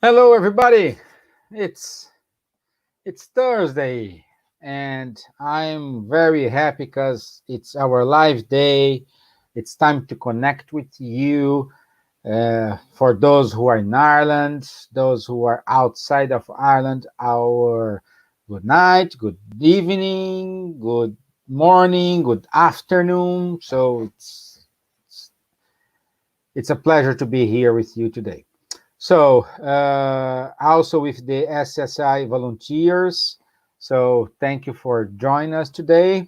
Hello, everybody. It's it's Thursday, and I'm very happy because it's our live day. It's time to connect with you. For those who are in Ireland, those who are outside of Ireland, our good night, good evening, good morning, good afternoon. So it's a pleasure to be here with you today. So, also with the SSI volunteers. So, thank you for joining us today.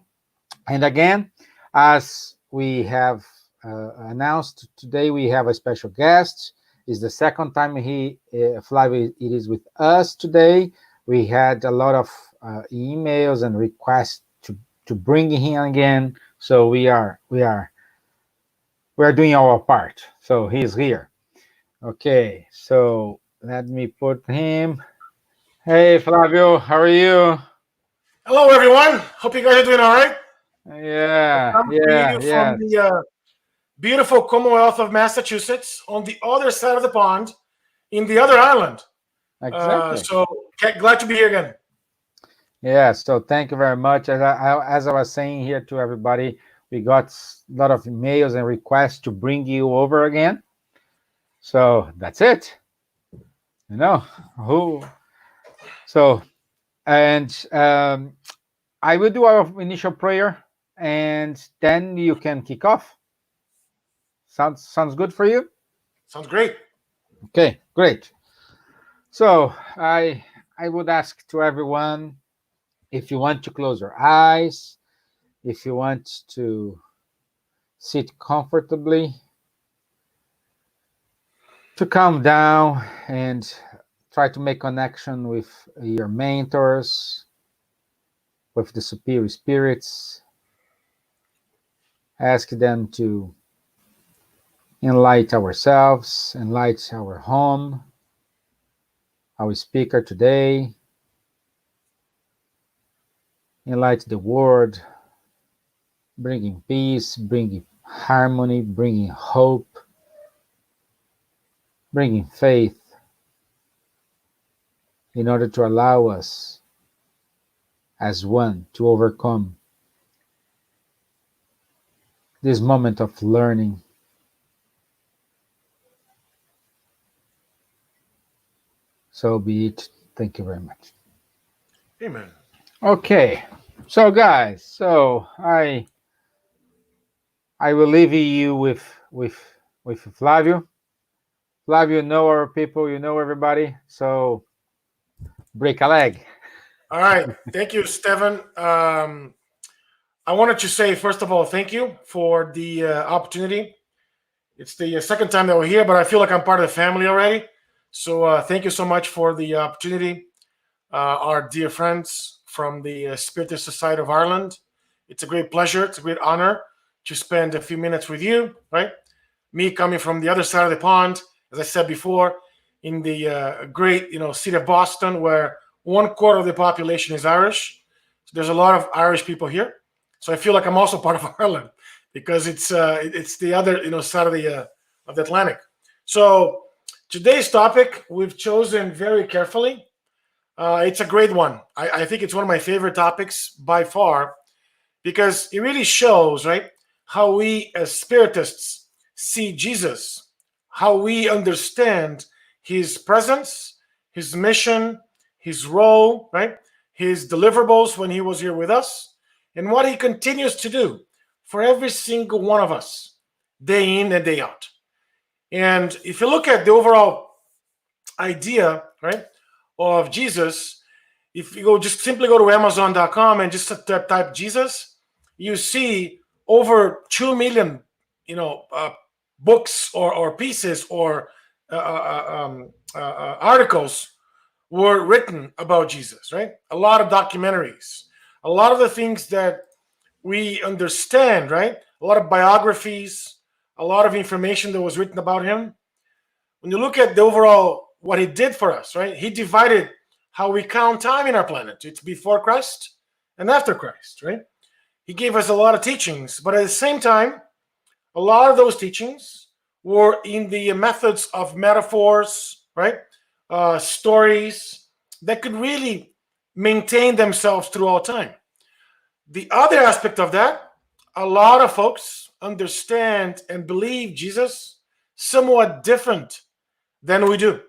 And again, as we have announced today, we have a special guest. It's the second time Flavio, it is with us today. We had a lot of emails and requests to bring him again. So we are doing our part. So he's here. Okay, so let me put him. Hey, Flavio, how are you? Hello, everyone. Hope you guys are doing all right. I Yeah, come to yeah, you from yes, the beautiful Commonwealth of Massachusetts on the other side of the pond in the other island. exactly. Glad to be here again. Yeah, so thank you very much. As I was saying here to everybody, we got a lot of emails and requests to bring you over again. So that's it. You know who? So and I will do our initial prayer, and then you can kick off. Sounds good for you? Sounds great. Okay, great. So I would ask to everyone, if you want to close your eyes, if you want to sit comfortably, to calm down and try to make connection with your mentors, with the superior spirits. Ask them to enlighten ourselves, enlighten our home, our speaker today, enlighten the world, bringing peace, bringing harmony, bringing hope, bringing faith, in order to allow us as one to overcome this moment of learning. So be it. Thank you very much. Amen. Okay, so guys, so I will leave you with Flavio. Flavio, you know our people, you know everybody. So break a leg. All right. Thank you, Stephen. I wanted to say, first of all, thank you for the opportunity. It's the second time that we're here, but I feel like I'm part of the family already. So thank you so much for the opportunity. Our dear friends from the Spiritist Society of Ireland. It's a great pleasure. It's a great honor to spend a few minutes with you, right? Me coming from the other side of the pond, as I said before, in the great, city of Boston, where 1/4 of the population is Irish. So there's a lot of Irish people here. So I feel like I'm also part of Ireland because it's the other, side of the Atlantic. So today's topic we've chosen very carefully. It's a great one. I think it's one of my favorite topics by far because it really shows, right, how we as spiritists see Jesus, how we understand his presence, his mission, his role, right, his deliverables when he was here with us, and what he continues to do for every single one of us, day in and day out. And if you look at the overall idea, right, of Jesus, if you just simply go to Amazon.com and just type Jesus, you see over 2 million, books or pieces or articles were written about Jesus. Right, a lot of documentaries, a lot of the things that we understand. Right, a lot of biographies, a lot of information that was written about him. When you look at the overall what he did for us, right? He divided how we count time in our planet. It's before Christ and after Christ, right? He gave us a lot of teachings, but at the same time, a lot of those teachings were in the methods of metaphors, right? stories that could really maintain themselves throughout time. The other aspect of that, a lot of folks understand and believe Jesus somewhat different than we do.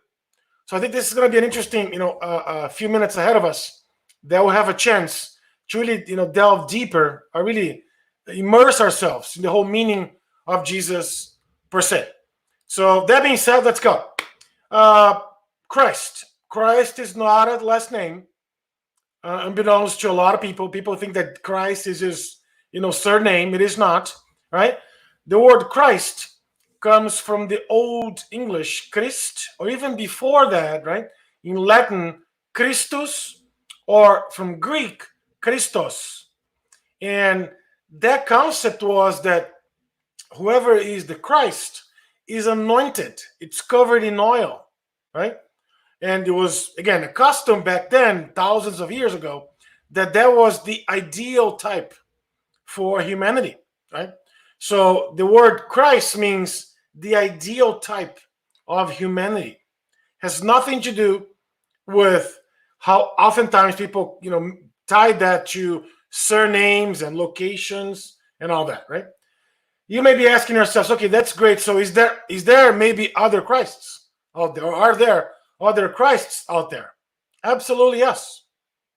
So I think this is going to be an interesting, a few minutes ahead of us that we'll have a chance to really, delve deeper or really immerse ourselves in the whole meaning of Jesus per se. So that being said, let's go. Uh, Christ. Christ is not a last name. Unbeknownst to a lot of people, people think that Christ is his, surname. It is not, right? The word Christ comes from the Old English Christ, or even before that, right? In Latin, Christus, or from Greek, Christos. And that concept was that whoever is the Christ is anointed, it's covered in oil, right? And it was, again, a custom back then, thousands of years ago, that was the ideal type for humanity, right? So the word Christ means the ideal type of humanity. Has nothing to do with how oftentimes people, tie that to surnames and locations and all that, right? You may be asking yourselves, okay, that's great. So is there maybe other Christs out there? Or are there other Christs out there? Absolutely yes.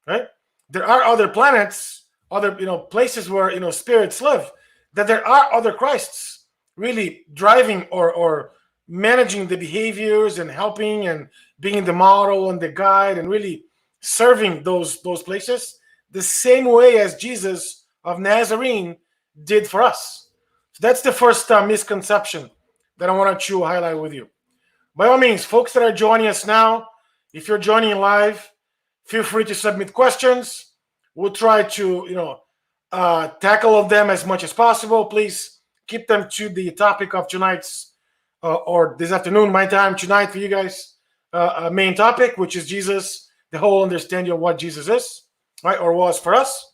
Right? There are other planets, other places where spirits live, that there are other Christs really driving or managing the behaviors and helping and being the model and the guide and really serving those places the same way as Jesus of Nazarene did for us. So that's the first misconception that I want to highlight with you. By all means, folks that are joining us now, if you're joining live, feel free to submit questions. We'll try to, tackle of them as much as possible. Please keep them to the topic of tonight's, or this afternoon, my time, tonight for you guys, main topic, which is Jesus, the whole understanding of what Jesus is, right, or was for us.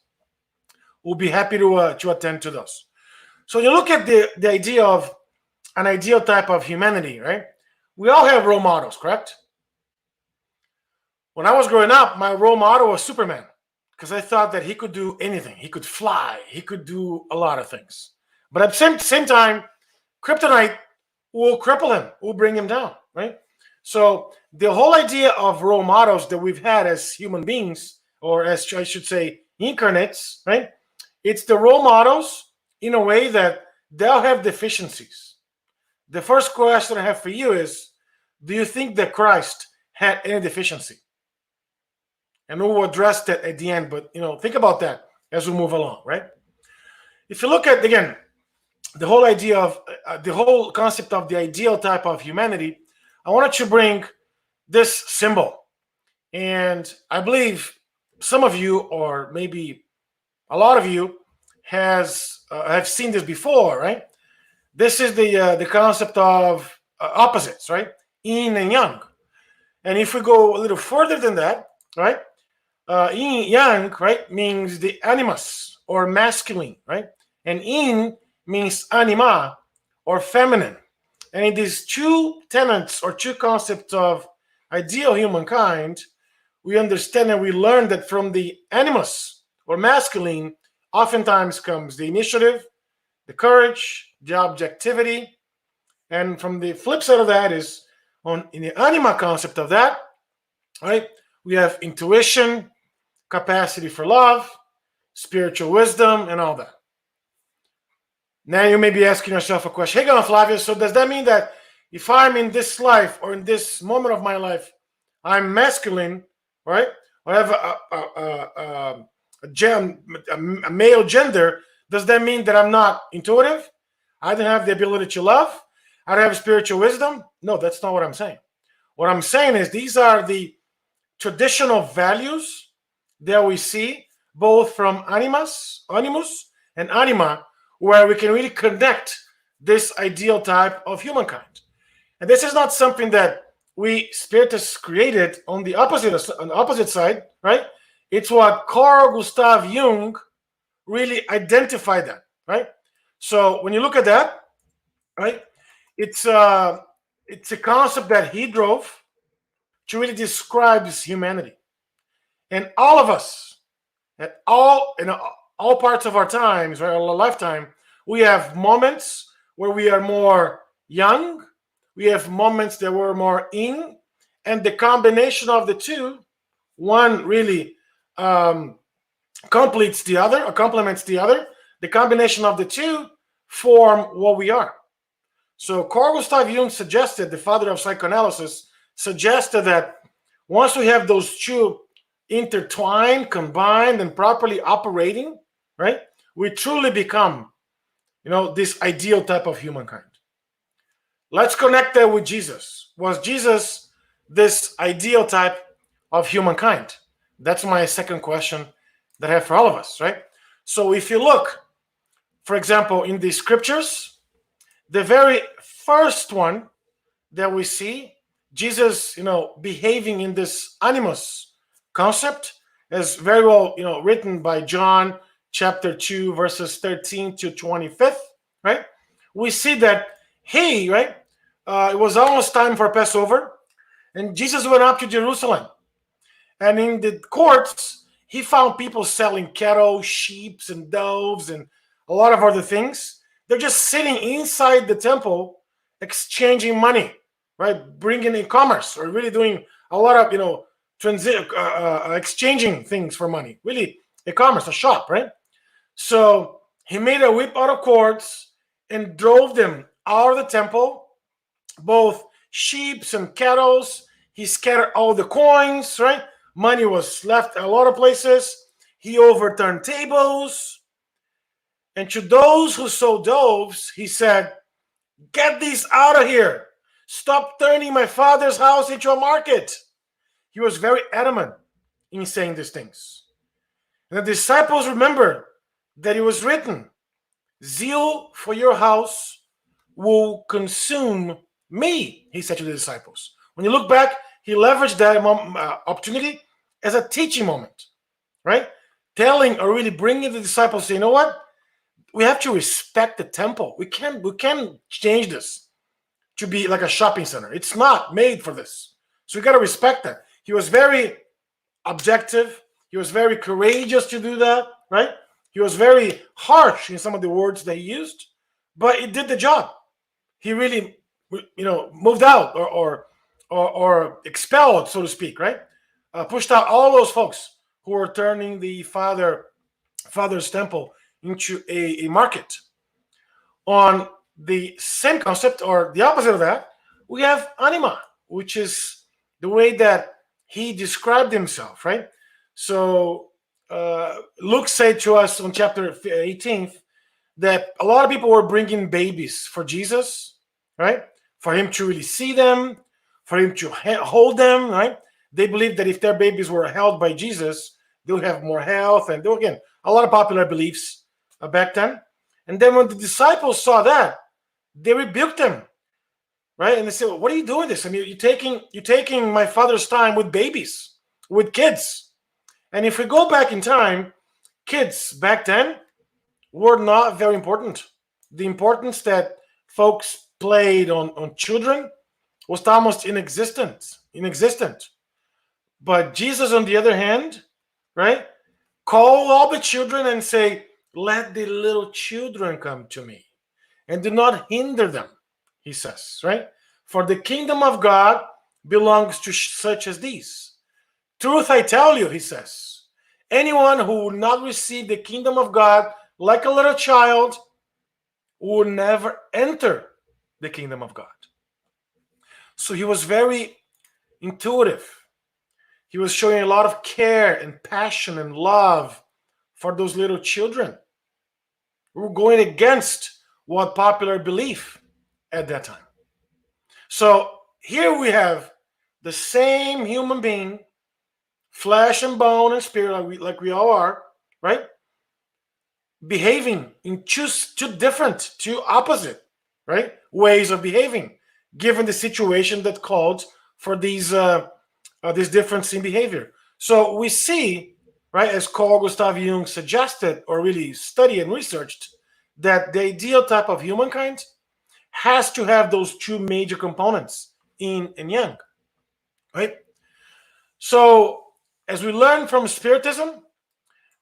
We'll be happy to attend to those. So you look at the idea of an ideal type of humanity, right? We all have role models, correct? When I was growing up, my role model was Superman because I thought that he could do anything. He could fly. He could do a lot of things. But at the same time, kryptonite will cripple him, will bring him down, right? So the whole idea of role models that we've had as human beings, or as I should say, incarnates, right? It's the role models in a way that they'll have deficiencies. The first question I have for you is, do you think that Christ had any deficiency? And we'll address that at the end, but think about that as we move along, right? If you look at, again, the whole idea of the whole concept of the ideal type of humanity, I wanted to bring this symbol. And I believe some of you, or maybe a lot of you, have seen this before, right? This is the concept of opposites, right? Yin and yang. And if we go a little further than that, right? Yin yang, right, means the animus or masculine, right? And yin means anima or feminine. And in these two tenets or two concepts of ideal humankind, we understand and we learn that from the animus or masculine, oftentimes comes the initiative, the courage, the objectivity. And from the flip side of that is in the anima concept of that, right? We have intuition, capacity for love, spiritual wisdom, and all that. Now you may be asking yourself a question. Hey, Flavio, so does that mean that if I'm in this life or in this moment of my life, I'm masculine, right? Or have a male gender, does that mean that I'm not intuitive? I don't have the ability to love? I don't have spiritual wisdom? No, that's not what I'm saying. What I'm saying is these are the traditional values that we see both from animus and anima, where we can really connect this ideal type of humankind. And this is not something that we spiritists created on the opposite side, right? It's what Carl Gustav Jung really identified that, right? So when you look at that, right, it's a concept that he drove to really describes humanity. And all of us, at all in all parts of our times, right, our lifetime, we have moments where we are more young, we have moments that we're more in, and the combination of the two, one really um, completes the other or complements the other. The combination of the two form what we are. So Carl Gustav Jung suggested, the father of psychoanalysis, suggested that once we have those two intertwined, combined, and properly operating, right, we truly become, this ideal type of humankind. Let's connect that with Jesus. Was Jesus this ideal type of humankind? That's my second question that I have for all of us, right? So if you look, for example, in the scriptures, the very first one that we see Jesus, behaving in this animus concept, is very well, written by John chapter 2, verses 13 to 25th, right? We see that right, it was almost time for Passover, and Jesus went up to Jerusalem. And in the courts, he found people selling cattle, sheep, and doves, and a lot of other things. They're just sitting inside the temple, exchanging money, right? Bringing in commerce, or really doing a lot of, exchanging things for money. Really, a commerce, a shop, right? So he made a whip out of cords and drove them out of the temple, both sheep and cattle. He scattered all the coins, right? Money was left a lot of places. He overturned tables. And to those who sold doves, he said, "Get these out of here. Stop turning my father's house into a market." He was very adamant in saying these things. And the disciples remembered that it was written, "Zeal for your house will consume me," he said to the disciples. When you look back, he leveraged that opportunity as a teaching moment, right? Telling or really bringing the disciples, say, you know what? We have to respect the temple. We can't change this to be like a shopping center. It's not made for this. So we got to respect that. He was very objective. He was very courageous to do that, right? He was very harsh in some of the words that he used, but it did the job. He really, moved out or expelled, so to speak, right? Pushed out all those folks who were turning the father's temple into a market. On the same concept, or the opposite of that, we have anima, which is the way that he described himself, right? So Luke said to us on chapter 18 that a lot of people were bringing babies for Jesus, right? For him to really see them, for him to hold them, right? They believed that if their babies were held by Jesus, they would have more health. And again, a lot of popular beliefs back then. And then when the disciples saw that, they rebuked them, right? And they said, "What are you doing this? I mean, you're taking my father's time with babies, with kids." And if we go back in time, kids back then were not very important. The importance that folks played on children was almost inexistent. But Jesus, on the other hand, right, call all the children and say, "Let the little children come to me, and do not hinder them," he says, right? "For the kingdom of God belongs to such as these. Truth I tell you," he says, "anyone who will not receive the kingdom of God like a little child will never enter the kingdom of God." So he was very intuitive. He was showing a lot of care and passion and love for those little children who were going against what popular belief at that time. So here we have the same human being, flesh and bone and spirit, like we all are, right? Behaving in two different, two opposite, right, ways of behaving, given the situation that called for this difference in behavior. So we see, right, as Carl Gustav Jung suggested or really studied and researched, that the ideal type of humankind has to have those two major components, yin and yang, right? So, as we learn from Spiritism,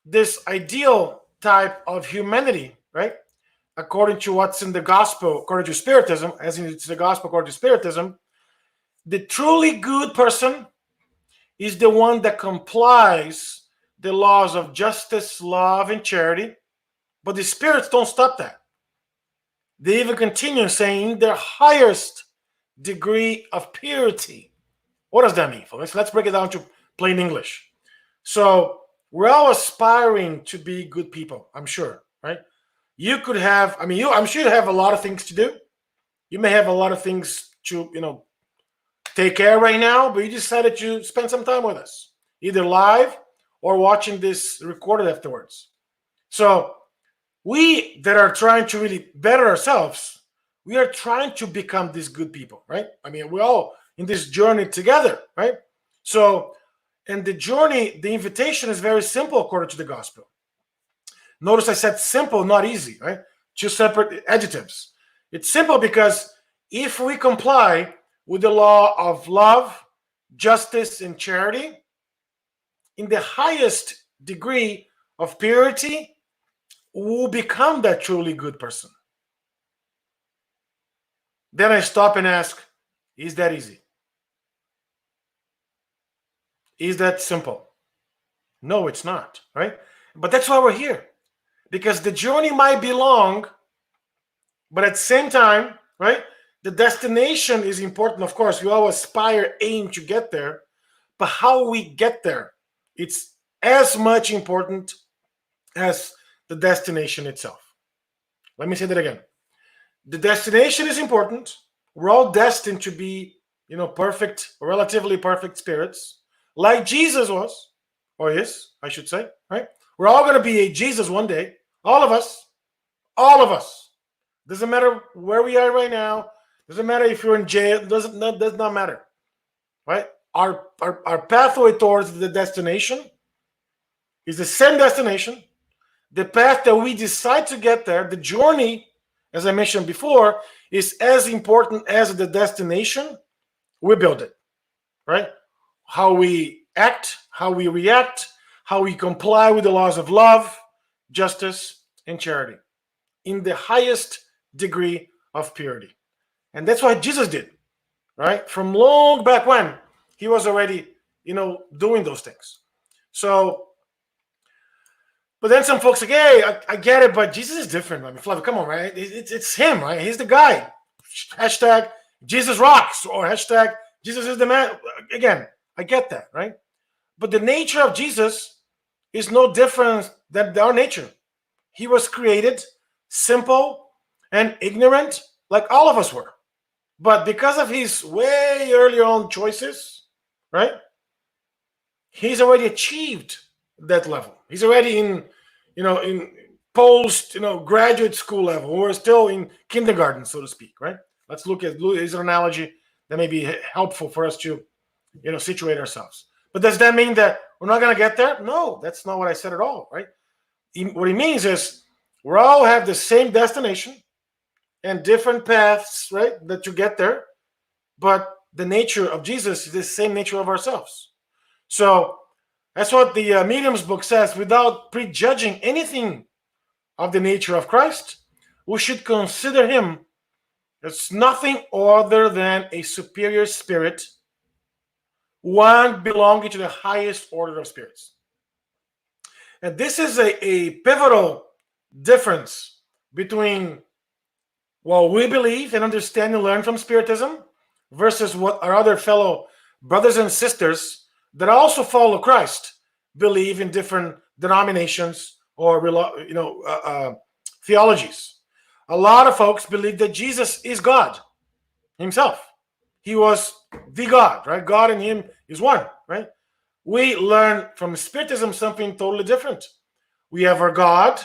this ideal type of humanity, right? According to what's in the gospel, according to Spiritism, as in it's the gospel according to Spiritism, the truly good person is the one that complies the laws of justice, love, and charity. But the spirits don't stop that. They even continue saying their highest degree of purity. What does that mean, folks? Let's break it down to plain English. So we're all aspiring to be good people, I'm sure, right? You could have, I'm sure you have a lot of things to do. You may have a lot of things to, take care right now, but you decided to spend some time with us, either live or watching this recorded afterwards. So we that are trying to really better ourselves, we are trying to become these good people, right? We're all in this journey together, right? So, and the journey, the invitation is very simple according to the gospel. Notice I said simple, not easy, right? Two separate adjectives. It's simple because if we comply with the law of love, justice, and charity, in the highest degree of purity, we'll become that truly good person. Then I stop and ask, is that easy? Is that simple? No, it's not, right? But that's why we're here. Because the journey might be long, but at the same time, right? The destination is important. Of course, we all aspire, aim to get there, but how we get there, it's as much important as the destination itself. Let me say that again. The destination is important. We're all destined to be, perfect, relatively perfect spirits, like Jesus was, or is, I should say, right? We're all going to be a Jesus one day. All of us. All of us. Doesn't matter where we are right now. Doesn't matter if you're in jail. Does not matter, right? Our pathway towards the destination is the same destination. The path that we decide to get there, the journey, as I mentioned before, is as important as the destination. We build it, right? How we act, how we react, how we comply with the laws of love, justice, and charity in the highest degree of purity. And that's what Jesus did, right? From long back when, he was already, doing those things. So, but then some folks like, hey, I get it, but Jesus is different. Flavio, come on, right? It's him, right? He's the guy. Hashtag Jesus rocks, or hashtag Jesus is the man. Again, I get that, right? But the nature of Jesus is no different than our nature. He was created simple and ignorant, like all of us were. But because of his way earlier on choices, right? He's already achieved that level. He's already in post, graduate school level. We're still in kindergarten, so to speak, right? Let's look at his analogy that may be helpful for us to, situate ourselves. But does that mean that we're not going to get there? No, that's not what I said at all, right? What it means is we all have the same destination and different paths, right, that you get there. But the nature of Jesus is the same nature of ourselves. So that's what the Medium's book says. Without prejudging anything of the nature of Christ, we should consider him as nothing other than a superior spirit, one belonging to the highest order of spirits. And this is a pivotal difference between what we believe and understand and learn from Spiritism versus what our other fellow brothers and sisters that also follow Christ believe in different denominations or theologies. A lot of folks believe that Jesus is God himself. He was the God, right? God and him is one, right? We learn from Spiritism something totally different. We have our God,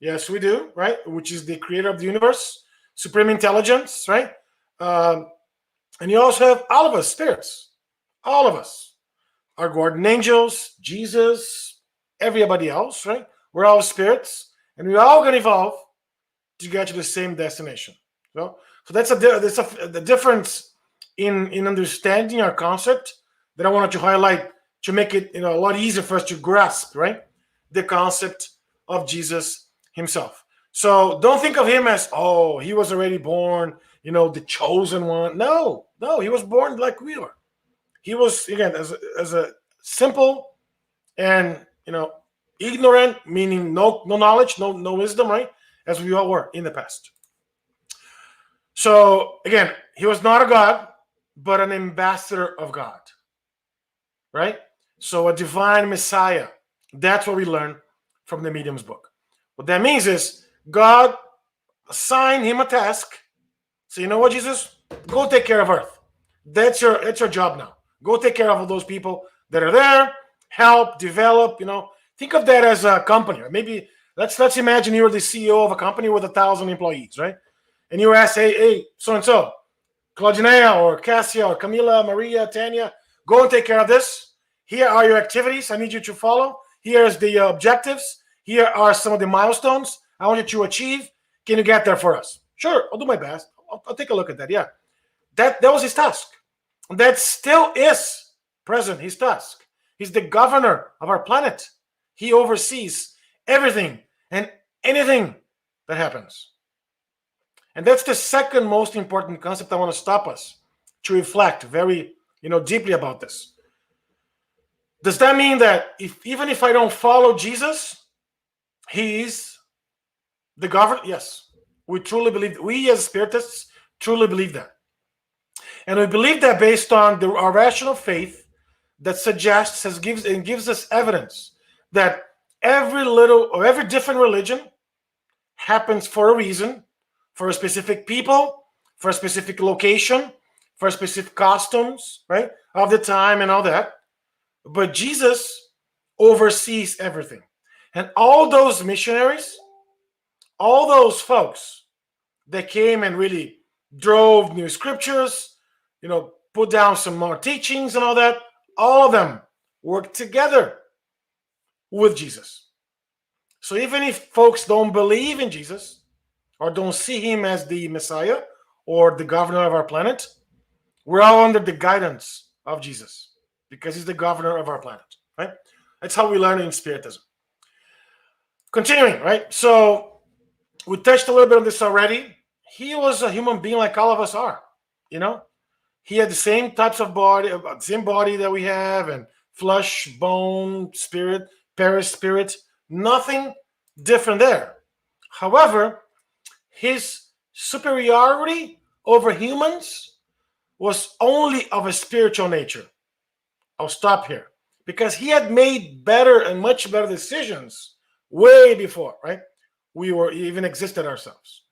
yes, we do, right? Which is the creator of the universe, supreme intelligence, right? And you also have all of us, spirits, all of us, our guardian angels, Jesus, everybody else, right? We're all spirits, and we're all going to evolve to get to the same destination. So that's the difference in understanding our concept that I wanted to highlight to make it a lot easier for us to grasp, right, the concept of Jesus himself. So don't think of him as, oh, he was already born, the chosen one. No, he was born like we are. He was, again, as a simple and ignorant, meaning no knowledge, no wisdom, right, as we all were in the past. So again, he was not a god, but an ambassador of God, right? So a divine Messiah. That's what we learn from the Medium's book. What that means is God assigned him a task. So you know what, Jesus? Go take care of Earth. That's your job now. Go take care of all those people that are there. Help develop. Think of that as a company. Right? Maybe let's imagine you're the CEO of a company with 1,000 employees, right? And you ask, hey, so and so, Claudinea or Cassia or Camila, Maria, Tanya, go and take care of this. Here are your activities I need you to follow. Here's the objectives. Here are some of the milestones I want you to achieve. Can you get there for us? Sure, I'll do my best. I'll take a look at that. Yeah, that was his task. That still is present, his task. He's the governor of our planet. He oversees everything and anything that happens. And that's the second most important concept I want to stop us to reflect very, deeply about this. Does that mean that even if I don't follow Jesus, he is the governor? Yes. We truly believe, we as Spiritists truly believe that. And we believe that based on our rational faith that suggests, gives us evidence that every different religion happens for a reason, for a specific people, for a specific location, for specific costumes, right, of the time and all that. But Jesus oversees everything. And all those missionaries, all those folks that came and really drove new scriptures, put down some more teachings and all of them worked together with Jesus. So even if folks don't believe in Jesus or don't see him as the Messiah or the governor of our planet, we're all under the guidance of Jesus because he's the governor of our planet, right? That's how we learn in Spiritism. Continuing, right? So we touched a little bit on this already. He was a human being like all of us are, He had the same types of body, same body that we have, and flesh, bone, spirit, perispirit, nothing different there. However, his superiority over humans was only of a spiritual nature. I'll stop here because he had made better and much better decisions way before, right? We were even existed ourselves.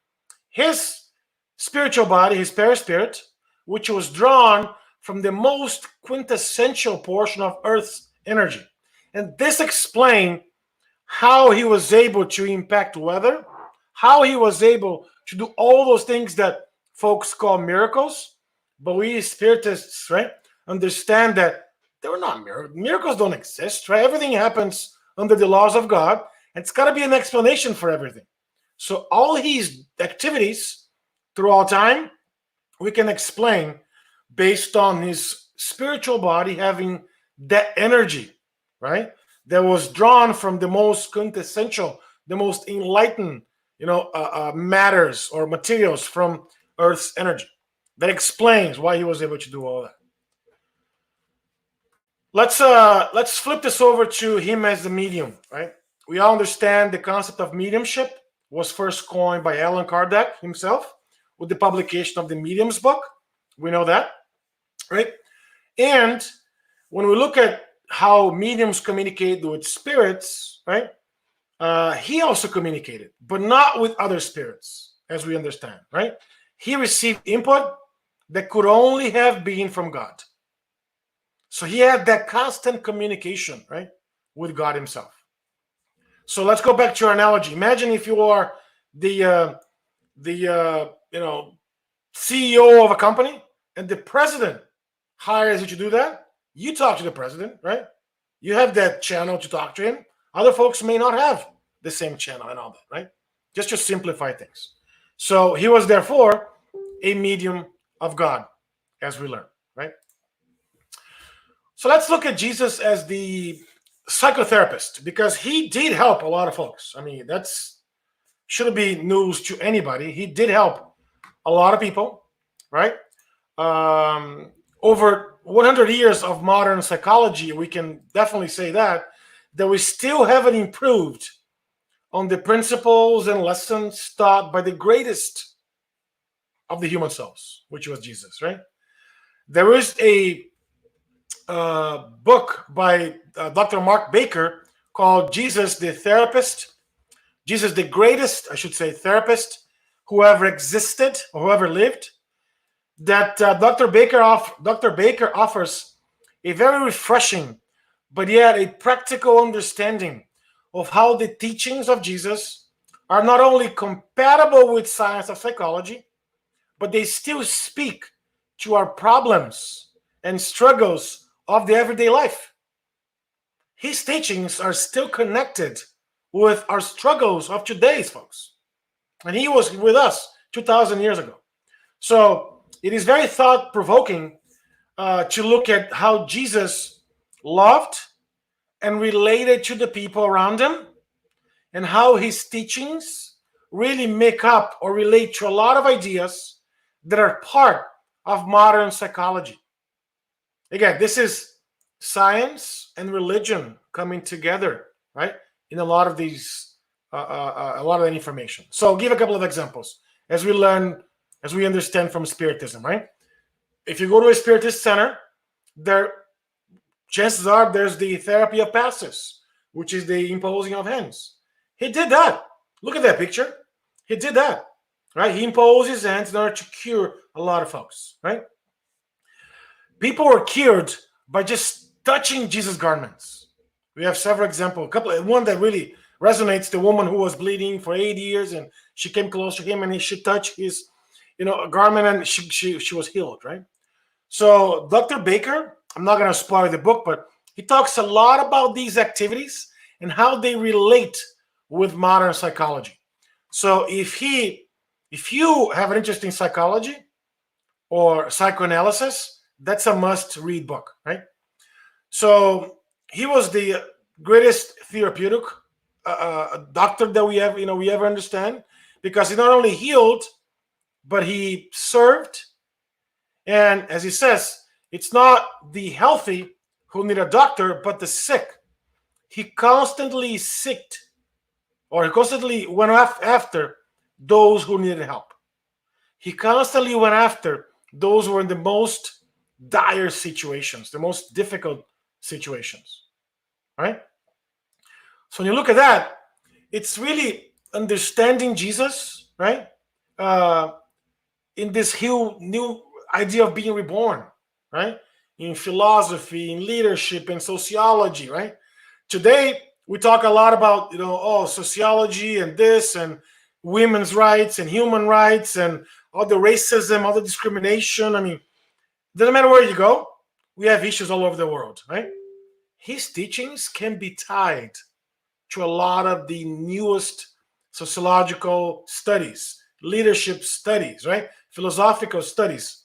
His spiritual body, his perispirit, which was drawn from the most quintessential portion of Earth's energy. And this explained how he was able to impact weather, how he was able to do all those things that folks call miracles. But we spiritists, right, understand that they were not miracles. Miracles don't exist, right? Everything happens under the laws of God. And it's got to be an explanation for everything. So all his activities throughout time, we can explain based on his spiritual body having that energy, right? That was drawn from the most quintessential, the most enlightened, matters or materials from Earth's energy. That explains why he was able to do all that. Let's flip this over to him as the medium, right? We all understand the concept of mediumship was first coined by Allan Kardec himself with the publication of the Medium's book. We know that, right? And when we look at how mediums communicate with spirits, right? He also communicated, but not with other spirits, as we understand, right? He received input that could only have been from God. So he had that constant communication, right, with God himself. So let's go back to your analogy. Imagine if you are the CEO of a company and the president hires you to do that. You talk to the president, right? You have that channel to talk to him. Other folks may not have the same channel and all that, right? Just to simplify things. So he was therefore a medium of God, as we learn, right? So let's look at Jesus as the psychotherapist, because he did help a lot of folks. I mean, that's shouldn't be news to anybody. He did help a lot of people, right? Over 100 years of modern psychology, we can definitely say that we still haven't improved on the principles and lessons taught by the greatest of the human souls, which was Jesus, right? There is a book by Dr. Mark Baker called Jesus the Therapist, Jesus the greatest, I should say, therapist who ever existed or who ever lived. That Dr. Baker offers a very refreshing, but yet a practical understanding of how the teachings of Jesus are not only compatible with science of psychology, but they still speak to our problems and struggles of the everyday life. His teachings are still connected with our struggles of today's folks. And he was with us 2,000 years ago. So it is very thought provoking to look at how Jesus loved and related to the people around him, and how his teachings really make up or relate to a lot of ideas that are part of modern psychology. Again, this is science and religion coming together, right? In a lot of these, a lot of that information. So I'll give a couple of examples as we learn, as we understand from Spiritism, right? If you go to a Spiritist center, there chances are there's the therapy of passes, which is the imposing of hands. He did that. Look at that picture. He did that, right? He imposed his hands in order to cure a lot of folks, right? People were cured by just touching Jesus' garments. We have several examples. One that really resonates: the woman who was bleeding for 8 years, and she came close to him, and she touched his, garment, and she was healed, right? So Dr. Baker, I'm not going to spoil the book, but he talks a lot about these activities and how they relate with modern psychology. So if you have an interest in psychology or psychoanalysis, that's a must-read book, right? So he was the greatest therapeutic doctor that we ever understand, because he not only healed, but he served. And as he says, it's not the healthy who need a doctor, but the sick. He constantly he constantly went after those who needed help. He constantly went after those who were in the most dire situations, the most difficult situations, right? So when you look at that, it's really understanding Jesus, right? In this new idea of being reborn, right? In philosophy, in leadership, in sociology, right? Today, we talk a lot about, sociology and this and women's rights and human rights and all the racism, all the discrimination. I mean, doesn't matter where you go, we have issues all over the world, right? His teachings can be tied to a lot of the newest sociological studies, leadership studies, right? Philosophical studies.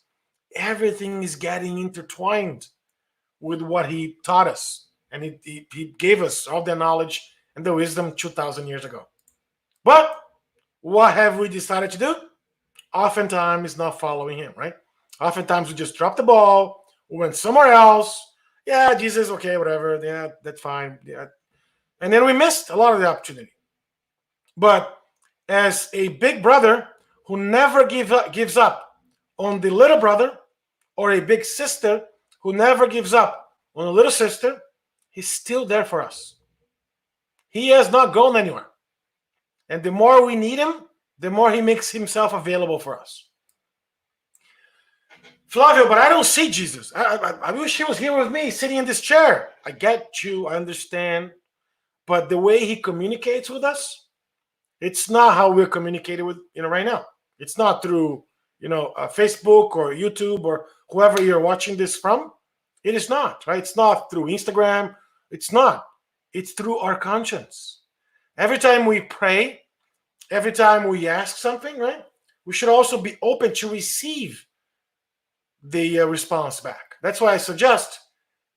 Everything is getting intertwined with what he taught us. And he gave us all the knowledge and the wisdom 2,000 years ago. But what have we decided to do? Oftentimes not following him, right? Oftentimes we just drop the ball, we went somewhere else. Yeah, Jesus, okay, whatever. Yeah, that's fine. Yeah. And then we missed a lot of the opportunity. But as a big brother who never gives up on the little brother, or a big sister who never gives up on a little sister, he's still there for us. He has not gone anywhere. And the more we need him, the more he makes himself available for us. Flavio, but I don't see Jesus. I wish he was here with me, sitting in this chair. I get you, I understand. But the way he communicates with us, it's not how we're communicating with, right now. It's not through, Facebook or YouTube or whoever you're watching this from. It is not, right? It's not through Instagram. It's not. It's through our conscience. Every time we pray, every time we ask something, right, we should also be open to receive the response back. That's why I suggest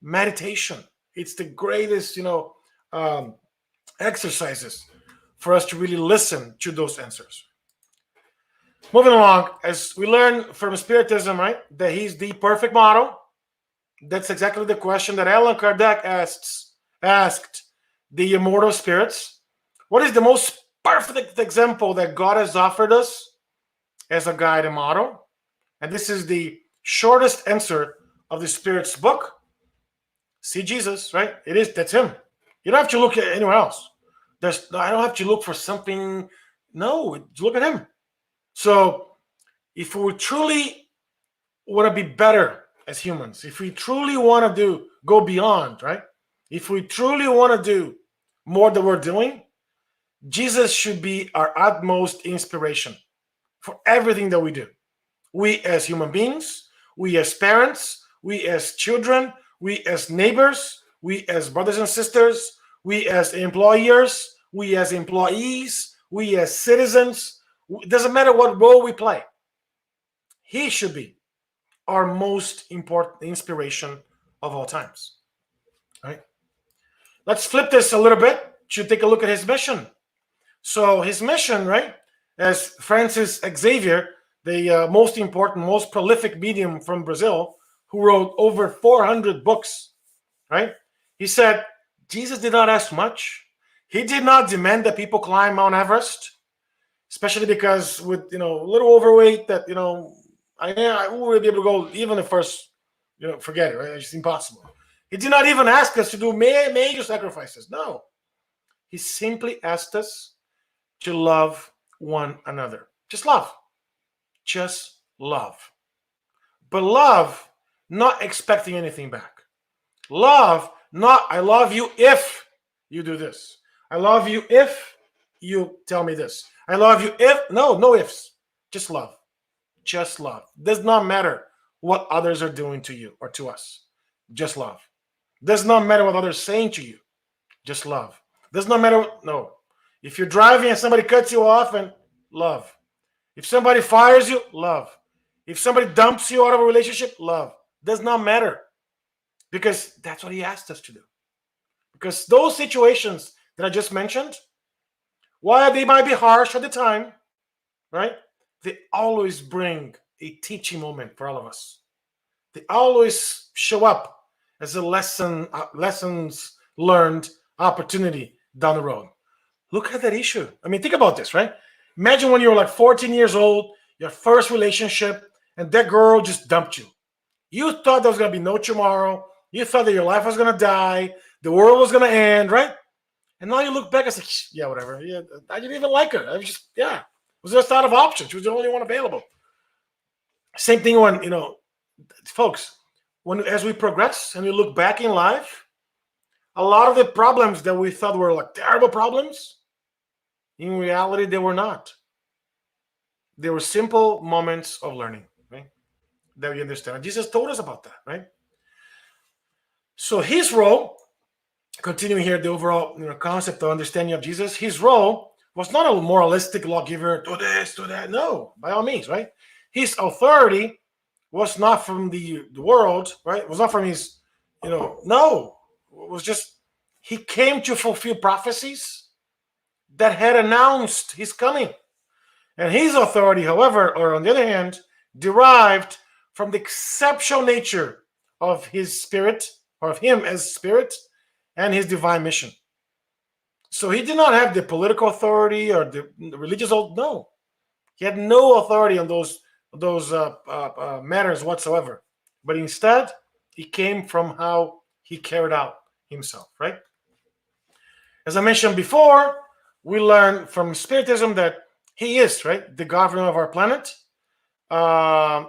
meditation. It's the greatest, um, exercises for us to really listen to those answers. Moving along, as we learn from Spiritism, right, that he's the perfect model. That's exactly the question that Allan Kardec asked the immortal spirits. What is the most perfect example that God has offered us as a guide and model? And this is the shortest answer of the Spirit's book. See Jesus, right? That's him. You don't have to look at anywhere else. I don't have to look for something. No, look at him. So if we truly want to be better as humans, if we truly want to go beyond, right? If we truly want to do more than we're doing, Jesus should be our utmost inspiration for everything that we do. We as human beings, we as parents, we as children, we as neighbors, we as brothers and sisters, we as employers, we as employees, we as citizens. It doesn't matter what role we play. He should be our most important inspiration of all times. Right? Let's flip this a little bit to take a look at his mission. So his mission, right, as Francis Xavier, the most important, most prolific medium from Brazil, who wrote over 400 books, right? He said, Jesus did not ask much. He did not demand that people climb Mount Everest, especially because with, a little overweight that, I wouldn't be able to go even the first, forget it, right? It's impossible. He did not even ask us to do major sacrifices. No. He simply asked us to love one another. Just love. Just love. But love, not expecting anything back. Love, not I love you if you do this. I love you if you tell me this. I love you if, no ifs. Just love. Just love. Does not matter what others are doing to you or to us. Just love. Does not matter what others are saying to you. Just love. Does not matter. No. If you're driving and somebody cuts you off, and love. If somebody fires you, love. If somebody dumps you out of a relationship, love. Does not matter. Because that's what he asked us to do. Because those situations that I just mentioned, while they might be harsh at the time, right? They always bring a teaching moment for all of us. They always show up as a lessons learned opportunity down the road. Look at that issue. I mean, think about this, right? Imagine when you were like 14 years old, your first relationship, and that girl just dumped you. You thought there was going to be no tomorrow. You thought that your life was going to die. The world was going to end, right? And now you look back and say, yeah, whatever. Yeah, I didn't even like her. I was just, it was just out of options. She was the only one available. Same thing when, folks, as we progress and we look back in life, a lot of the problems that we thought were like terrible problems, in reality, they were not. They were simple moments of learning, right? That we understand. And Jesus told us about that, right? So his role, continuing here, the overall concept of understanding of Jesus, his role was not a moralistic lawgiver, do this, do that. No, by all means, right? His authority was not from the world, right? It was not from his, no. It was just, he came to fulfill prophecies that had announced his coming. And his authority, however, or on the other hand, derived from the exceptional nature of his spirit, or of him as spirit, and his divine mission. So he did not have the political authority or the religious, no. He had no authority on those matters whatsoever. But instead, he came from how he carried out himself, right? As I mentioned before, we learn from Spiritism that he is, right, the governor of our planet.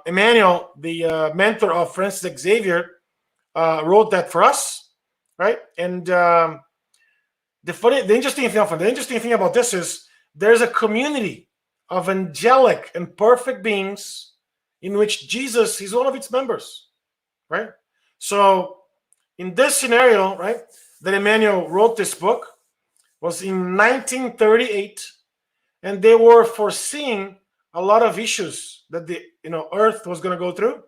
Emmanuel, the mentor of Francis Xavier, wrote that for us, right? And the interesting thing about this is there's a community of angelic and perfect beings in which Jesus is one of its members, right? So in this scenario, right, that Emmanuel wrote this book was in 1938, and they were foreseeing a lot of issues that the Earth was going to go through,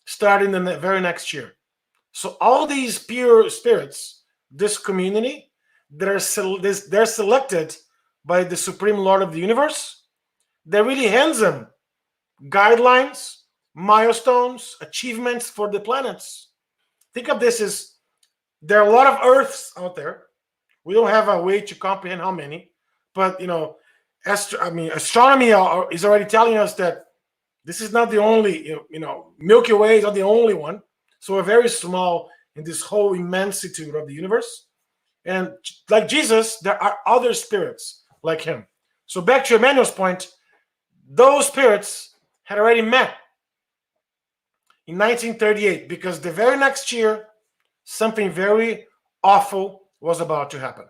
starting the very next year. So all these pure spirits, this community, they're selected by the Supreme Lord of the universe. That really hands them guidelines, milestones, achievements for the planets. Think of this as there are a lot of Earths out there. We don't have a way to comprehend how many, but astronomy is already telling us that this is not the only, Milky Way is not the only one. So we're very small in this whole immensity of the universe. And like Jesus, there are other spirits like him. So back to Emmanuel's point, those spirits had already met in 1938 because the very next year, something very awful was about to happen.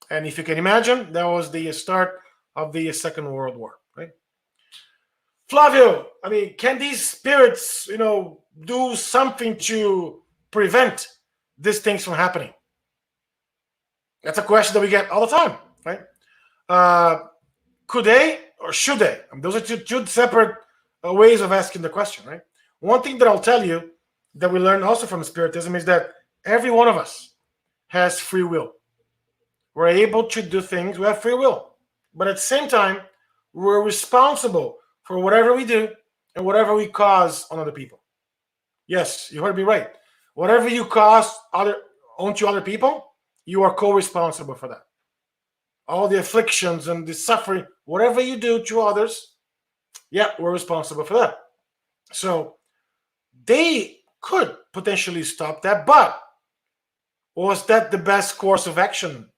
And if you can imagine, that was the start of the Second World War, right? Flavio, can these spirits, do something to prevent these things from happening? That's a question that we get all the time, right? Could they or should they? Those are two separate ways of asking the question, right? One thing that I'll tell you that we learned also from Spiritism is that every one of us has free will. We're able to do things, we have free will. But at the same time, we're responsible for whatever we do and whatever we cause on other people. Yes, you heard me right. Whatever you cause onto other people, you are co-responsible for that. All the afflictions and the suffering, whatever you do to others, yeah, we're responsible for that. So they could potentially stop that, but was that the best course of action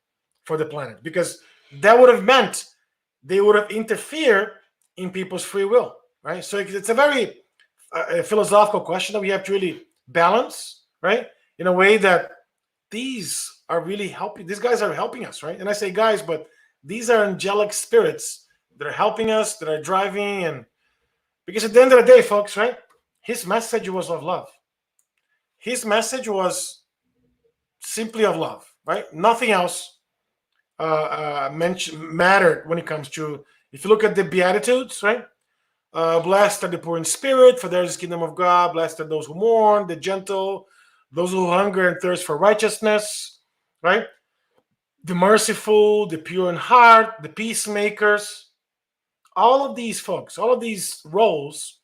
for the planet? Because that would have meant they would have interfered in people's free will, right? So it's a very philosophical question that we have to really balance, right? In a way that these are really helping. These guys are helping us, right? And I say guys, but these are angelic spirits that are helping us, that are driving. And because at the end of the day, folks, right? His message was of love. His message was simply of love, right? Nothing else mattered when it comes to, if you look at the Beatitudes, right? Blessed are the poor in spirit, for theirs is the kingdom of God. Blessed are those who mourn, the gentle, those who hunger and thirst for righteousness, right? The merciful, the pure in heart, the peacemakers. All of these folks, all of these roles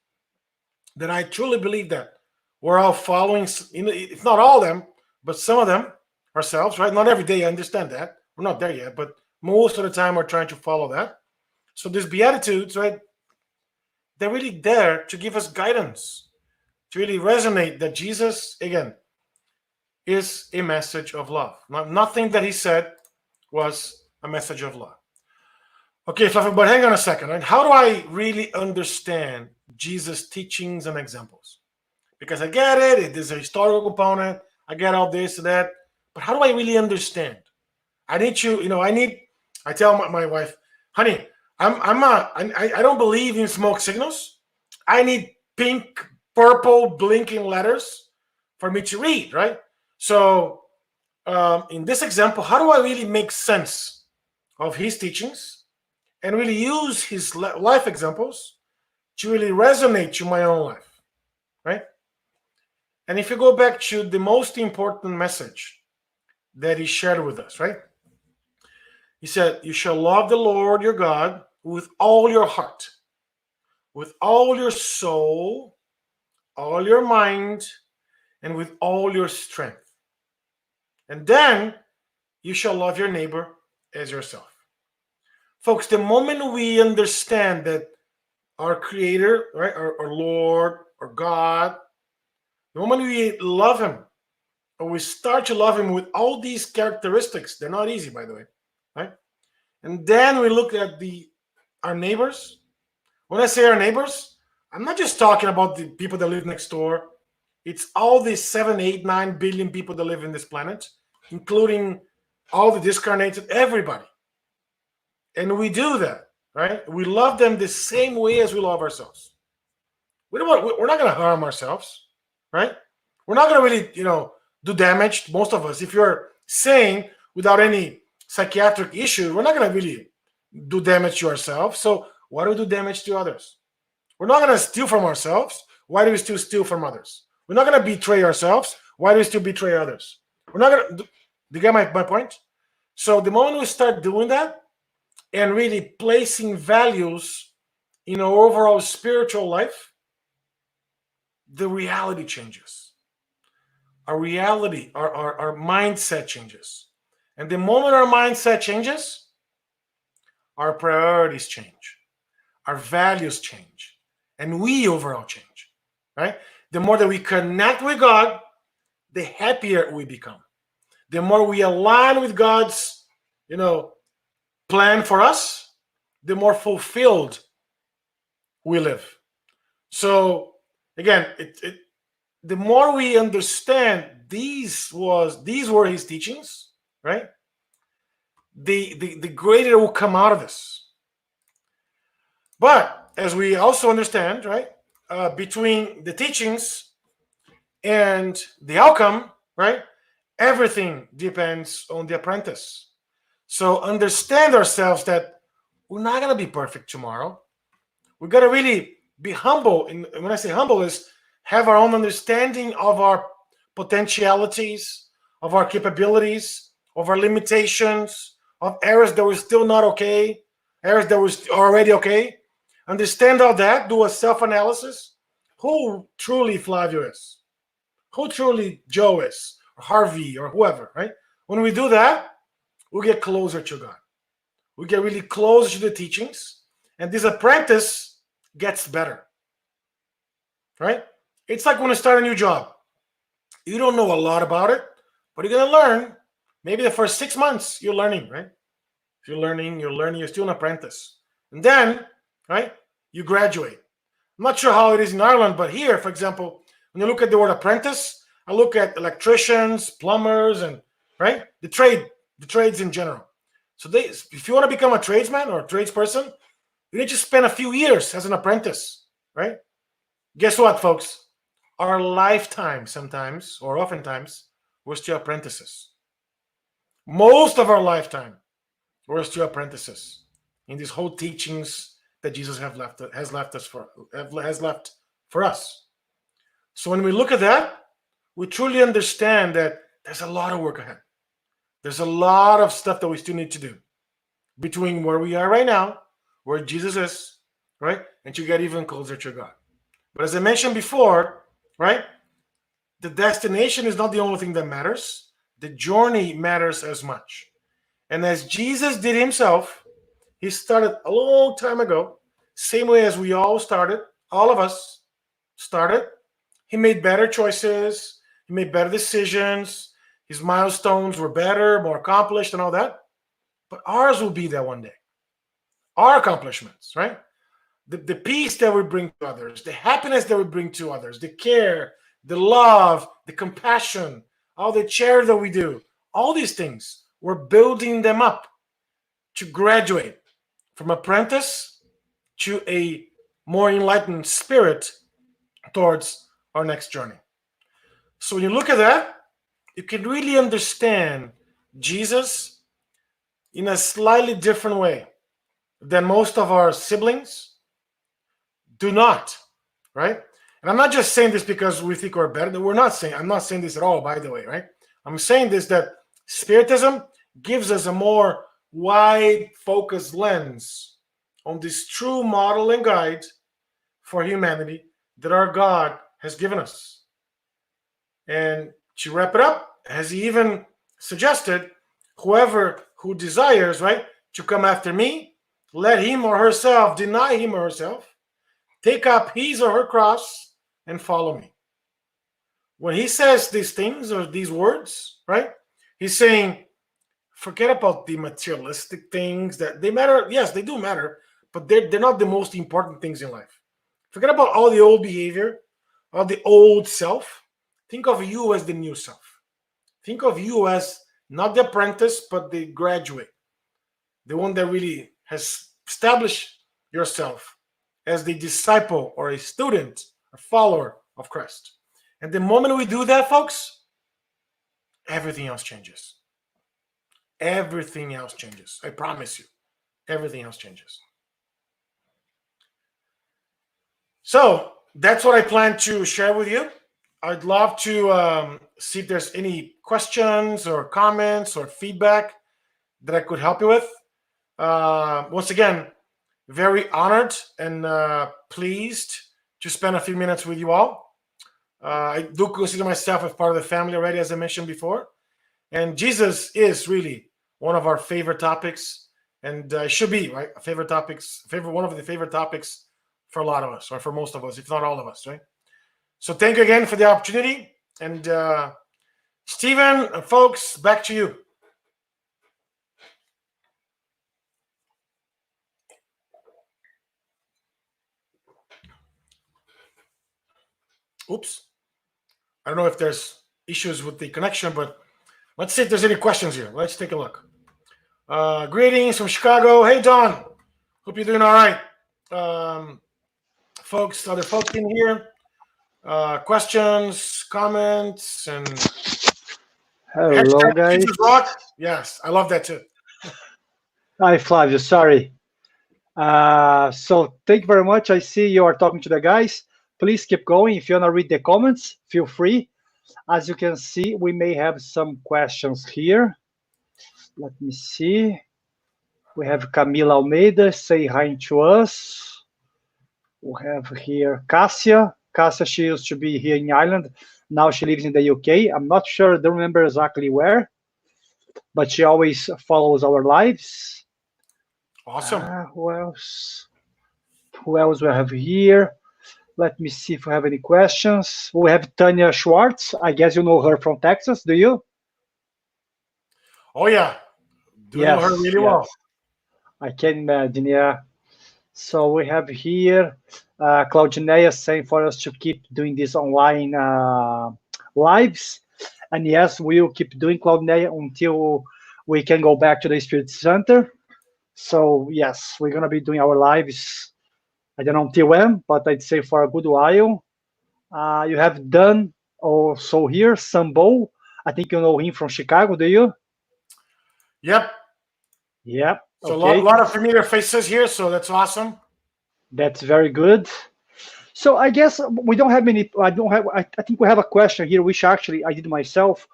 that I truly believe that we're all following, if not all of them, but some of them ourselves, right? Not every day, I understand that. We're not there yet, but most of the time we're trying to follow that. So these Beatitudes, right? They're really there to give us guidance, to really resonate that Jesus, again, is a message of love. Nothing that he said was a message of love. Okay, Fluffy, but hang on a second, right? How do I really understand Jesus' teachings and examples? Because I get it, there's a historical component, I get all this and that, but how do I really understand? I need to, I tell my wife, honey, I don't believe in smoke signals. I need pink, purple, blinking letters for me to read, right? So in this example, how do I really make sense of his teachings and really use his life examples to really resonate to my own life, right? And if you go back to the most important message that he shared with us, right? He said, you shall love the Lord your God with all your heart, with all your soul, all your mind, and with all your strength. And then you shall love your neighbor as yourself. Folks, the moment we understand that our Creator, right, our Lord, our God, the moment we love Him, or we start to love Him with all these characteristics, they're not easy, by the way, right? And then we look at our neighbors. When I say our neighbors, I'm not just talking about the people that live next door. It's all the 7, 8, 9 billion people that live in this planet, including all the discarnated, everybody. And we do that, right? We love them the same way as we love ourselves. We're not going to harm ourselves, right? We're not going to really, do damage, most of us. If you're sane without any psychiatric issue, we're not going to really do damage to ourselves. So why do we do damage to others? We're not going to steal from ourselves. Why do we still steal from others? We're not going to betray ourselves. Why do we still betray others? We're not gonna. Do you get my point? So the moment we start doing that and really placing values in our overall spiritual life, the reality changes. Our reality, our mindset changes. And the moment our mindset changes, our priorities change, our values change, and we overall change, right? The more that we connect with God, the happier we become. The more we align with God's, plan for us, the more fulfilled we live. So again, the more we understand these were his teachings, right? The greater will come out of this. But as we also understand, right, between the teachings and the outcome, right, everything depends on the apprentice. So understand ourselves that we're not going to be perfect tomorrow. We got to really be humble. And when I say humble, is have our own understanding of our potentialities, of our capabilities, of our limitations, of areas that were still not okay, areas that were already okay. Understand all that, do a self-analysis. Who truly Flavio is? Who truly Joe is? Or Harvey or whoever, right? When we do that, we get closer to God. We get really close to the teachings, and this apprentice gets better, right? It's like when you start a new job. You don't know a lot about it, but you're gonna learn. Maybe the first 6 months you're learning, right? If you're learning, you're still an apprentice. And then, right, you graduate. I'm not sure how it is in Ireland, but here, for example, when you look at the word apprentice, I look at electricians, plumbers, and right, the trades in general. So if you want to become a tradesman or a tradesperson, you need to spend a few years as an apprentice, right? Guess what, folks? Our lifetime, sometimes or oftentimes, we're still apprentices. Most of our lifetime, we're still apprentices in these whole teachings that Jesus has left for us. So when we look at that, we truly understand that there's a lot of work ahead. There's a lot of stuff that we still need to do between where we are right now, where Jesus is, right, and to get even closer to God. But as I mentioned before, right, the destination is not the only thing that matters. The journey matters as much. And as Jesus did himself, he started a long time ago, same way as we all started, all of us started. He made better choices, he made better decisions, his milestones were better, more accomplished, and all that. But ours will be there one day. Our accomplishments, right? The peace that we bring to others, the happiness that we bring to others, the care, the love, the compassion, all the charity that we do, all these things, we're building them up to graduate from apprentice to a more enlightened spirit towards our next journey. So when you look at that, you can really understand Jesus in a slightly different way than most of our siblings do not, right? And I'm not just saying this because we think we're better. I'm not saying this at all, by the way, right? I'm saying this that Spiritism gives us a more wide focused lens on this true model and guide for humanity that our God has given us. And to wrap it up, as he even suggested, whoever who desires, right, to come after me, let him or herself deny him or herself, take up his or her cross, and follow me. When he says these things or these words, right, he's saying, forget about the materialistic things that they matter. Yes, they do matter, but they're not the most important things in life. Forget about all the old behavior, all the old self. Think of you as the new self. Think of you as not the apprentice, but the graduate, the one that really has established yourself as the disciple or a student, a follower of Christ. And the moment we do that, folks, everything else changes. Everything else changes. I promise you, everything else changes. So that's what I plan to share with you. I'd love to see if there's any questions or comments or feedback that I could help you with. Once again, very honored and pleased to spend a few minutes with you all. I do consider myself as part of the family already, as I mentioned before. And Jesus is really one of our favorite topics, and should be right. Favorite topics, favorite one of the favorite topics for a lot of us, or for most of us, if not all of us, right? So thank you again for the opportunity, and Stephen, folks, back to you. Oops, I don't know if there's issues with the connection, but let's see if there's any questions here. Let's take a look. Greetings from Chicago. Hey, Don. Hope you're doing all right. Um, Folks, other folks in here. Questions, comments, and Hello, hashtag guys. Jesus Rock. Yes, I love that too. Hi, Flavio. Sorry. So thank you very much. I see you are talking to the guys. Please keep going. If you want to read the comments, feel free. As you can see, we may have some questions here. Let me see. We have Camila Almeida say hi to us. We have here Cassia. Cassia, she used to be here in Ireland. Now she lives in the UK. I'm not sure, don't remember exactly where, but she always follows our lives. Awesome. Who else? Who else we have here? Let me see if we have any questions. We have Tanya Schwartz. I guess you know her from Texas, do you? Oh yeah, do know her Yes, really yes. well. I can imagine, yeah. So we have here Claudinea saying for us to keep doing this online lives. And yes, we will keep doing Claudinea until we can go back to the Spirit Center. So yes, we're gonna be doing our lives. I don't know until when, but I'd say for a good while. You have done also here Sambo. I think you know him from Chicago, do you? Yep. Yeah. So a lot, Okay, lot of familiar faces here, so that's awesome. that's very good. So I guess we don't have many. I don't have. I think we have a question here, which actually I did myself,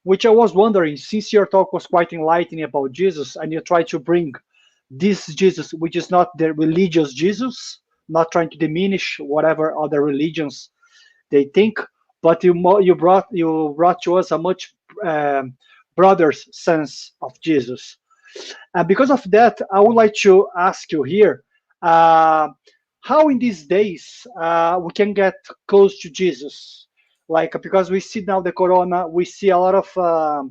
which I was wondering. Since your talk was quite enlightening about Jesus, and you try to bring this Jesus, which is not the religious Jesus, not trying to diminish whatever other religions they think, but you brought to us a much broader sense of Jesus. And because of that, I would like to ask you here, uh, how in these days we can get close to Jesus? Like, because we see now the Corona, we see a lot of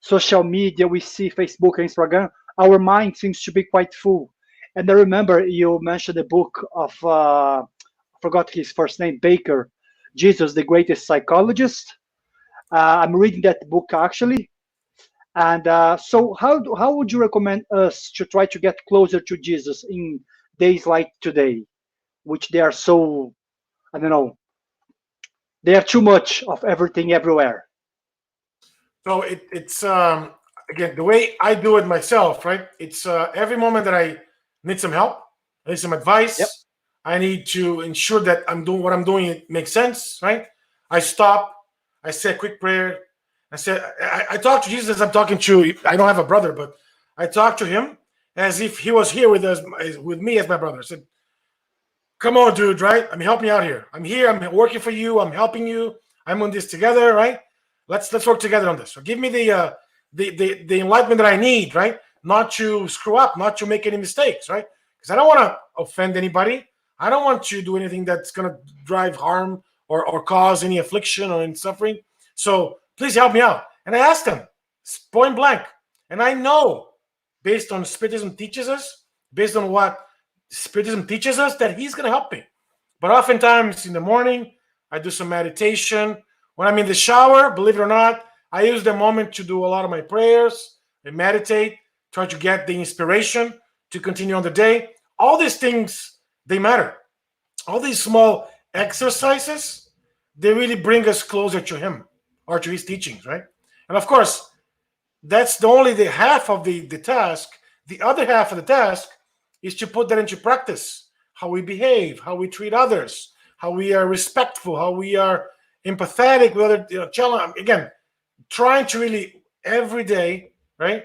social media, we see Facebook and Instagram. Our mind seems to be quite full. And I remember you mentioned the book of, I forgot his first name, Baker, Jesus, the Greatest Psychologist. I'm reading that book actually. And so, how would you recommend us to try to get closer to Jesus in days like today, which they are so, I don't know, they are too much of everything everywhere? So it's again the way I do it myself, right? It's every moment that I need some help, I need some Yep. advice, I need to ensure that I'm doing what I'm doing. It makes sense, right? I stop, I say a quick prayer. I said I talk to Jesus as I'm talking to. I don't have a brother, but I talk to him as if he was here with us, with me as my brother. I said, "Come on, dude, right? I mean, help me out here. I'm here. I'm working for you. I'm helping you. I'm on this together, right? Let's work together on this. So give me the enlightenment that I need, right? Not to screw up, not to make any mistakes, right? Because I don't want to offend anybody. I don't want to do anything that's gonna drive harm or cause any affliction or any suffering. So please help me out." And I asked him point blank, and I know based on Spiritism teaches us, based on what Spiritism teaches us, that he's gonna help me. But oftentimes in the morning, I do some meditation. When I'm in the shower, believe it or not, I use the moment to do a lot of my prayers and meditate, try to get the inspiration to continue on the day. All these things, they matter. All these small exercises, they really bring us closer to him or to his teachings, right? And of course, that's only the half of the task. The other half of the task is to put that into practice. How we behave, how we treat others, how we are respectful, how we are empathetic with other challenge. Again, trying to really every day, right,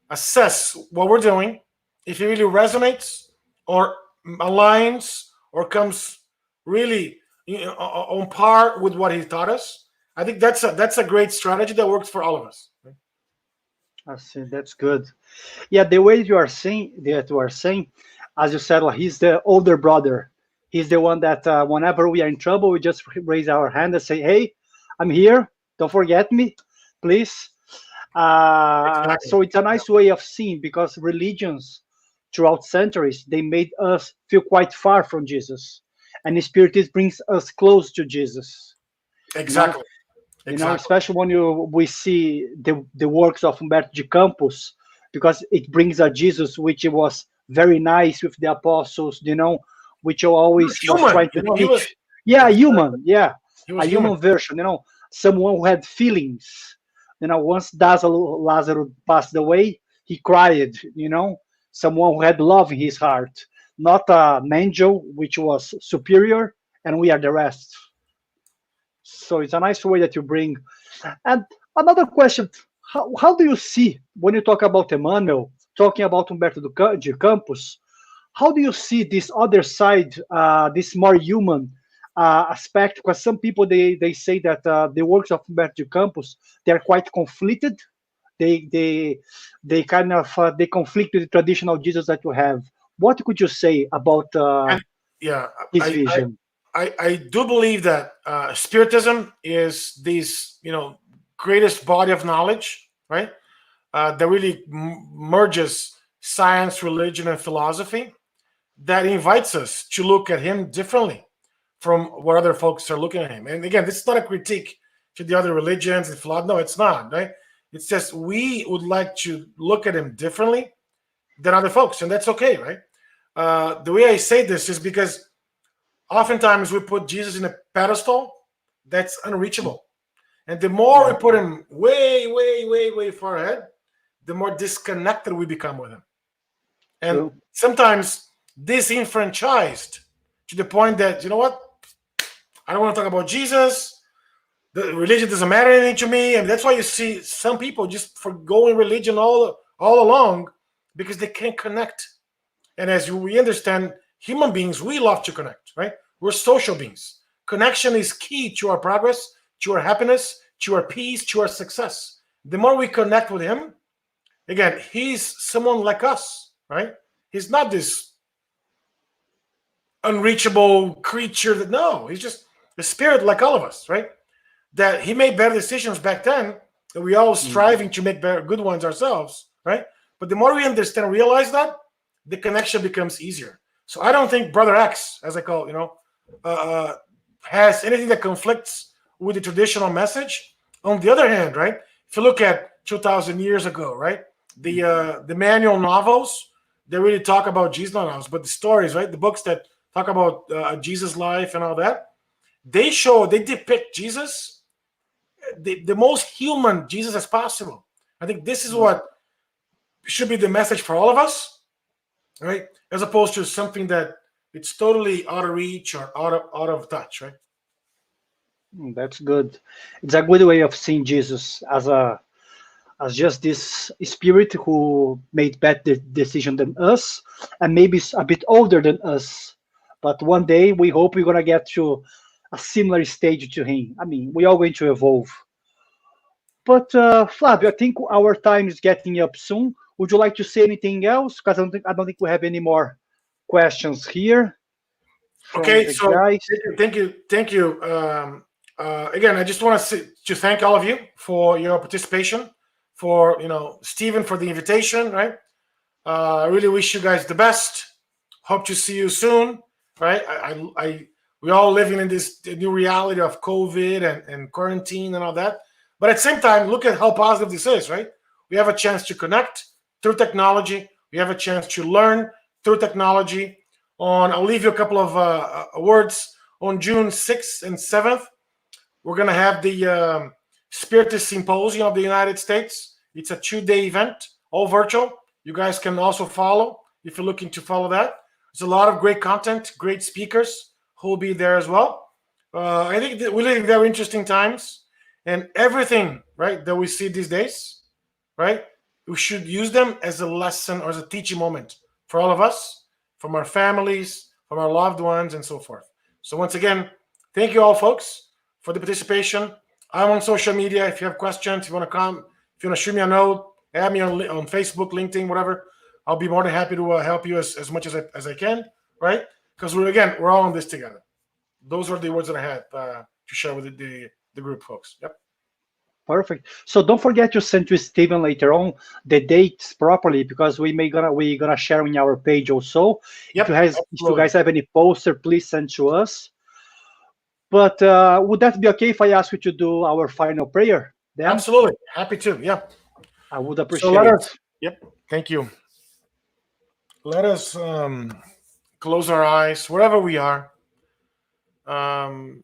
assess what we're doing, if it really resonates or aligns or comes really on par with what he taught us. I think that's a great strategy that works for all of us. I see. That's good. Yeah, the way you are saying, as you said, well, he's the older brother. He's the one that whenever we are in trouble, we just raise our hand and say, "Hey, I'm here. Don't forget me, please." Exactly. So it's a nice way of seeing, because religions throughout centuries they made us feel quite far from Jesus, and the Spiritism brings us close to Jesus. You know, Exactly. Exactly. especially when we see the works of Humberto de Campos, because it brings a Jesus which was very nice with the apostles, which always was Human. trying to He was. teach. Yeah, Exactly. human. Yeah, He a was human. human version. Someone who had feelings. Once Lazarus passed away, he cried. Someone who had love in his heart, not an angel which was superior, and we are the rest. So it's a nice way that you bring. And another question: how do you see, when you talk about Emmanuel, talking about Humberto de Campos, how do you see this other side, this more human aspect? Because some people they say that the works of Humberto de Campos, they're quite conflicted. They kind of they conflict with the traditional Jesus that you have. What could you say about And yeah, his I I vision? I do believe that Spiritism is this greatest body of knowledge, right? That really merges science, religion, and philosophy. That invites us to look at him differently from what other folks are looking at him. And again, this is not a critique to the other religions and philosophy. No, it's not, right? It's just we would like to look at him differently than other folks, and that's okay, right? The way I say this is because oftentimes we put Jesus in a pedestal that's unreachable. And the more Yeah, we put him way, way, way, way far ahead, the more disconnected we become with him. And true. sometimes disenfranchised to the point that, you know what? I don't want to talk about Jesus. The religion doesn't matter anything to me. And that's why you see some people just forgoing religion all along because they can't connect. And as we understand, human beings, we love to connect, right? We're social beings. Connection is key to our progress, to our happiness, to our peace, to our success. The more we connect with him, again, he's someone like us, right? He's not this unreachable creature that, no, he's just a spirit like all of us, right? That he made better decisions back then, and we all Mm, striving to make better, good ones ourselves, right? But the more we understand and realize that, the connection becomes easier. So I don't think Brother X, as I call it, uh, uh, has anything that conflicts with the traditional message. On the other hand, right, if you look at 2,000 years ago, right, the manual novels, they really talk about Jesus, not novels, but the stories, right, the books that talk about Jesus' life and all that, they depict Jesus, the most human Jesus as possible. I think this is mm. what should be the message for all of us, right? As opposed to something that it's totally out of reach or out of touch, right? That's good. It's a good way of seeing Jesus as just this spirit who made better decision than us, and maybe a bit older than us. But one day we hope we're gonna get to a similar stage to him. I mean, we are going to evolve. But Flavio, I think our time is getting up soon. Would you like to say anything else? Because I don't think we have any more questions here from Okay, the so guys. thank you. Again, I just want to thank all of you for your participation, for Stephen for the invitation, right? I really wish you guys the best. Hope to see you soon, right? We all living in this new reality of COVID and quarantine and all that. But at the same time, look at how positive this is, right? We have a chance to connect through technology. We have a chance to learn through technology. I'll leave you a couple of words. On June 6th and 7th, we're going to have the Spiritist Symposium of the United States. It's a 2-day event, all virtual. You guys can also follow if you're looking to follow that. There's a lot of great content, great speakers who will be there as well. I think that we live in very interesting times, and everything right that we see these days, right? We should use them as a lesson or as a teaching moment for all of us, from our families, from our loved ones, and so forth. So once again, thank you all, folks, for the participation. I'm on social media. If you have questions, if you want to come, if you want to shoot me a note, add me on Facebook, LinkedIn, whatever. I'll be more than happy to help you as much as I can, right? Because we're all in this together. Those are the words that I had to share with the group, folks. Yep. Perfect. So don't forget to send to Steven later on the dates properly, because we're gonna share in our page also. Yep. If you guys have any poster, please send to us. But would that be okay if I ask you to do our final prayer? Then Absolutely. Happy to. Yeah. I would So let appreciate us. it. Yep. Thank you. Let us close our eyes wherever we are. Um,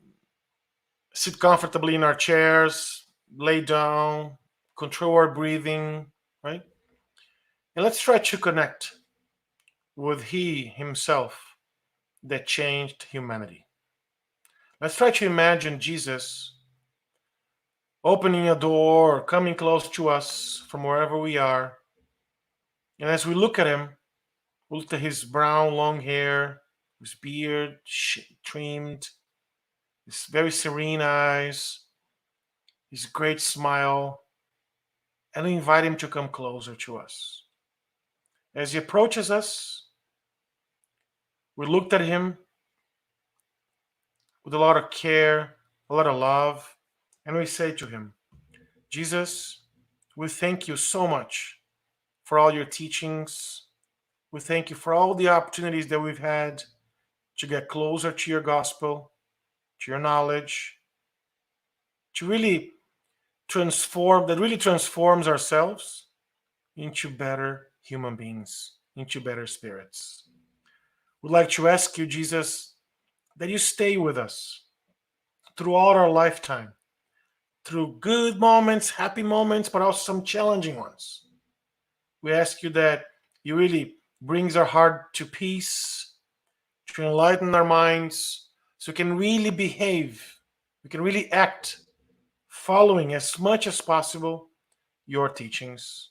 Sit comfortably in our chairs, lay down, control our breathing, right? And let's try to connect with He Himself that changed humanity. Let's try to imagine Jesus opening a door or coming close to us from wherever we are. And as we look at Him, we look at His brown, long hair, His beard trimmed, His very serene eyes, His great smile, and we invite Him to come closer to us. As He approaches us, we looked at Him with a lot of care, a lot of love, and we say to Him, Jesus, we thank you so much for all your teachings. We thank you for all the opportunities that we've had to get closer to your gospel, to your knowledge, to really really transforms ourselves into better human beings, into better spirits. We'd like to ask you, Jesus, that you stay with us throughout our lifetime, through good moments, happy moments, but also some challenging ones. We ask you that you really brings our heart to peace, to enlighten our minds, so we can really behave, we can really act, following as much as possible your teachings,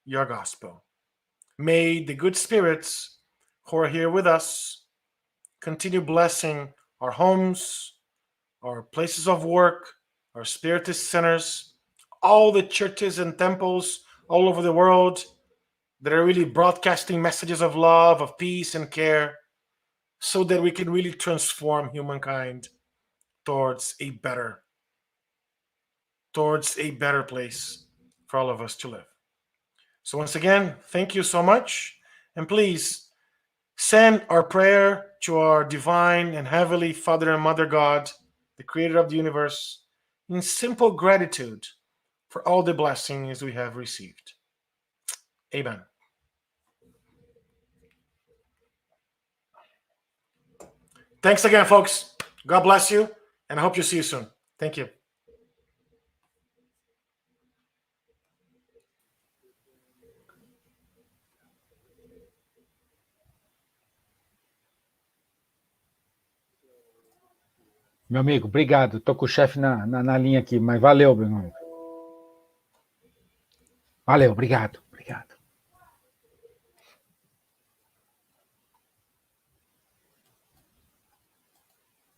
your gospel. May the good spirits who are here with us continue blessing our homes, our places of work, our spiritist centers, all the churches and temples all over the world that are really broadcasting messages of love, of peace, and care, so that we can really transform humankind towards a better place for all of us to live. So once again, thank you so much, and please send our prayer to our divine and heavenly Father and Mother God, the creator of the universe, in simple gratitude for all the blessings we have received. Amen. Thanks again, folks. God bless you, and I hope to see you soon. Thank you. Meu amigo, obrigado. Tô com o chefe na linha aqui, mas valeu, meu amigo. Valeu, obrigado.